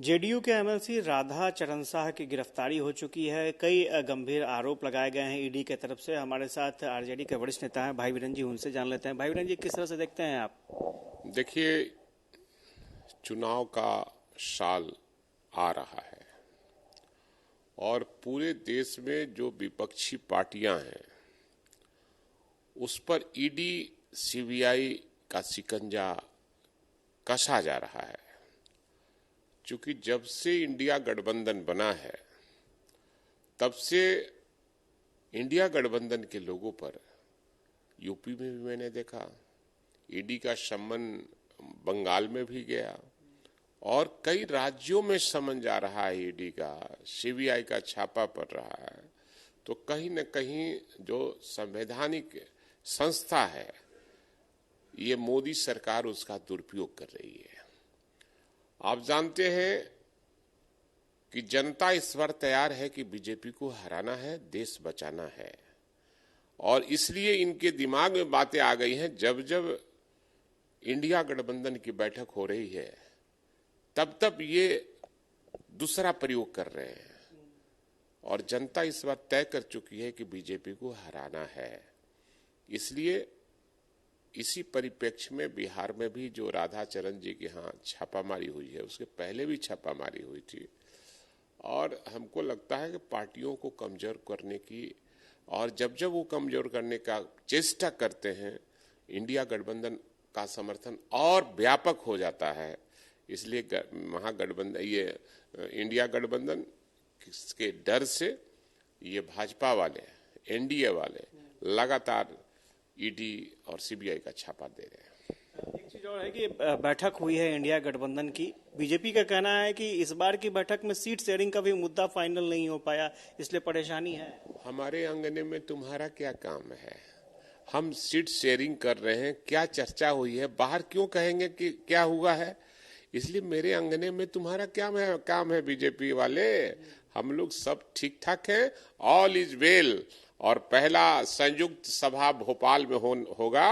JDU के MLC Radha चरण शाह की गिरफ्तारी हो चुकी है। कई गंभीर आरोप लगाए गए हैं ईडी की तरफ से। हमारे साथ आरजेडी के वरिष्ठ नेता हैं भाई वीरेंद्र जी, उनसे जान लेते हैं। भाई वीरेंद्र जी, किस तरह से देखते हैं आप? देखिए, चुनाव का साल आ रहा है और पूरे देश में जो विपक्षी पार्टियां हैं उस पर ईडी सीबीआई का शिकंजा कसा जा रहा है। क्योंकि जब से इंडिया गठबंधन बना है तब से इंडिया गठबंधन के लोगों पर यूपी में भी मैंने देखा, ईडी का समन बंगाल में भी गया और कई राज्यों में समन जा रहा है ईडी का, सीबीआई का छापा पड़ रहा है। तो कहीं न कहीं जो संवैधानिक संस्था है ये मोदी सरकार उसका दुरुपयोग कर रही है। आप जानते हैं कि जनता इस बार तैयार है कि बीजेपी को हराना है, देश बचाना है, और इसलिए इनके दिमाग में बातें आ गई हैं। जब जब इंडिया गठबंधन की बैठक हो रही है तब तब ये दूसरा प्रयोग कर रहे हैं और जनता इस बार तय कर चुकी है कि बीजेपी को हराना है। इसलिए इसी परिप्रेक्ष्य में बिहार में भी जो राधा चरण जी के यहाँ छापामारी हुई है, उसके पहले भी छापामारी हुई थी और हमको लगता है कि पार्टियों को कमजोर करने की, और जब जब वो कमजोर करने का चेष्टा करते हैं इंडिया गठबंधन का समर्थन और व्यापक हो जाता है। इसलिए महागठबंधन, ये इंडिया गठबंधन के डर से ये भाजपा वाले, एनडीए वाले लगातार ईडी और सीबीआई का छापा दे रहे हैं। एक चीज और है कि बैठक हुई है इंडिया गठबंधन की। बीजेपी का कहना है कि इस बार की बैठक में सीट शेयरिंग का भी मुद्दा फाइनल नहीं हो पाया, इसलिए परेशानी है। हमारे अंगने में तुम्हारा क्या काम है? हम सीट शेयरिंग कर रहे हैं, क्या चर्चा हुई है, बाहर क्यों कहेंगे कि क्या हुआ है? इसलिए मेरे अंगने में तुम्हारा क्या काम है बीजेपी वाले? हम लोग सब ठीक ठाक हैं, ऑल इज वेल। और पहला संयुक्त सभा भोपाल में होगा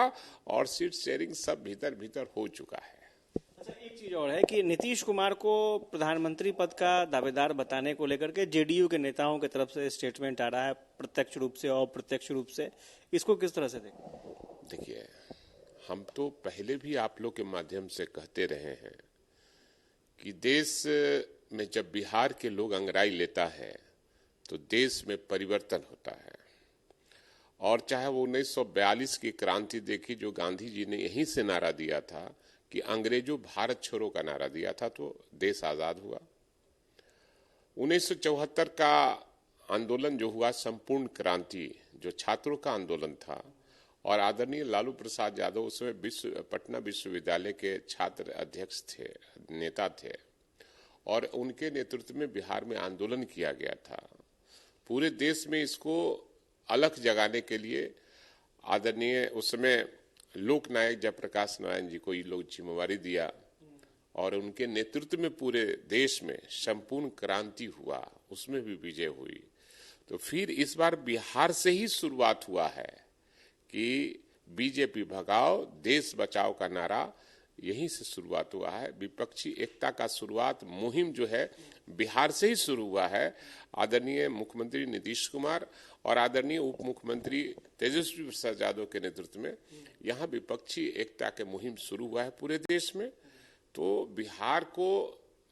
और सीट शेयरिंग सब भीतर भीतर हो चुका है। अच्छा, एक चीज और है कि नीतीश कुमार को प्रधानमंत्री पद का दावेदार बताने को लेकर के जेडीयू के नेताओं की तरफ से स्टेटमेंट आ रहा है, प्रत्यक्ष रूप से और अप्रत्यक्ष रूप से। इसको किस तरह से देखें? देखिए, हम तो पहले भी आप लोग के माध्यम से कहते रहे हैं कि देश में जब बिहार के लोग अंगड़ाई लेता है तो देश में परिवर्तन होता है। और चाहे वो 1942 की क्रांति देखी, जो गांधी जी ने यहीं से नारा दिया था कि अंग्रेजों भारत छोड़ो का नारा दिया था, तो देश आजाद हुआ। 1974 का आंदोलन जो हुआ, संपूर्ण क्रांति, जो छात्रों का आंदोलन था, और आदरणीय लालू प्रसाद यादव उसमें पटना विश्वविद्यालय के छात्र अध्यक्ष थे, नेता थे, और उनके नेतृत्व में बिहार में आंदोलन किया गया था। पूरे देश में इसको अलख जगाने के लिए आदरणीय उसमें लोकनायक जयप्रकाश नारायण जी को ये लोग जिम्मेवारी दिया और उनके नेतृत्व में पूरे देश में संपूर्ण क्रांति हुआ, उसमें भी विजय हुई। तो फिर इस बार बिहार से ही शुरुआत हुआ है कि बीजेपी भगाओ देश बचाओ का नारा यहीं से शुरुआत हुआ है। विपक्षी एकता का शुरुआत मुहिम जो है बिहार से ही शुरू हुआ है। आदरणीय मुख्यमंत्री नीतीश कुमार और आदरणीय उप मुख्यमंत्री तेजस्वी प्रसाद यादव के नेतृत्व में यहाँ विपक्षी एकता के मुहिम शुरू हुआ है पूरे देश में। तो बिहार को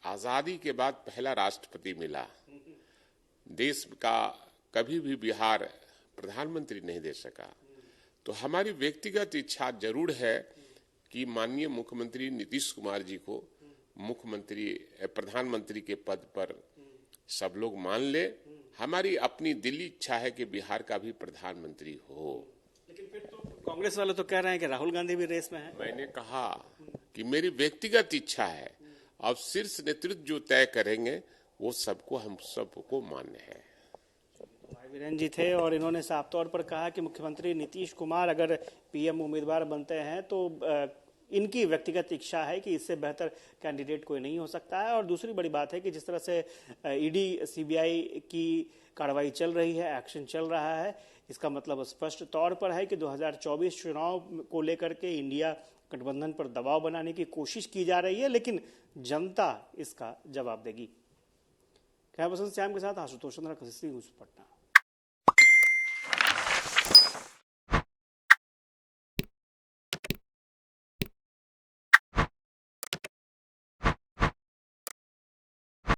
आजादी के बाद पहला राष्ट्रपति मिला। देश का कभी भी बिहार प्रधानमंत्री नहीं दे सका। तो हमारी व्यक्तिगत इच्छा जरूर है कि माननीय मुख्यमंत्री नीतीश कुमार जी को प्रधानमंत्री के पद पर सब लोग मान ले। हमारी अपनी दिली इच्छा है कि बिहार का भी प्रधानमंत्री हो। लेकिन फिर तो कांग्रेस वाले तो कह रहे हैं कि राहुल गांधी भी रेस में है। मैंने कहा कि मेरी व्यक्तिगत इच्छा है, अब शीर्ष नेतृत्व जो तय करेंगे वो सबको, हम सबको मान्य है। भाई वीरेंद्र जी थे और इन्होंने साफ तौर पर कहा कि मुख्यमंत्री नीतीश कुमार अगर पीएम उम्मीदवार बनते हैं तो इनकी व्यक्तिगत इच्छा है कि इससे बेहतर कैंडिडेट कोई नहीं हो सकता है। और दूसरी बड़ी बात है कि जिस तरह से ईडी सीबीआई की कार्रवाई चल रही है, एक्शन चल रहा है, इसका मतलब स्पष्ट तौर पर है कि 2024 चुनाव को लेकर के इंडिया गठबंधन पर दबाव बनाने की कोशिश की जा रही है, लेकिन जनता इसका जवाब देगी। कैमरा पर्सन श्याम के साथ आशुतोष चंद्रा, पटना।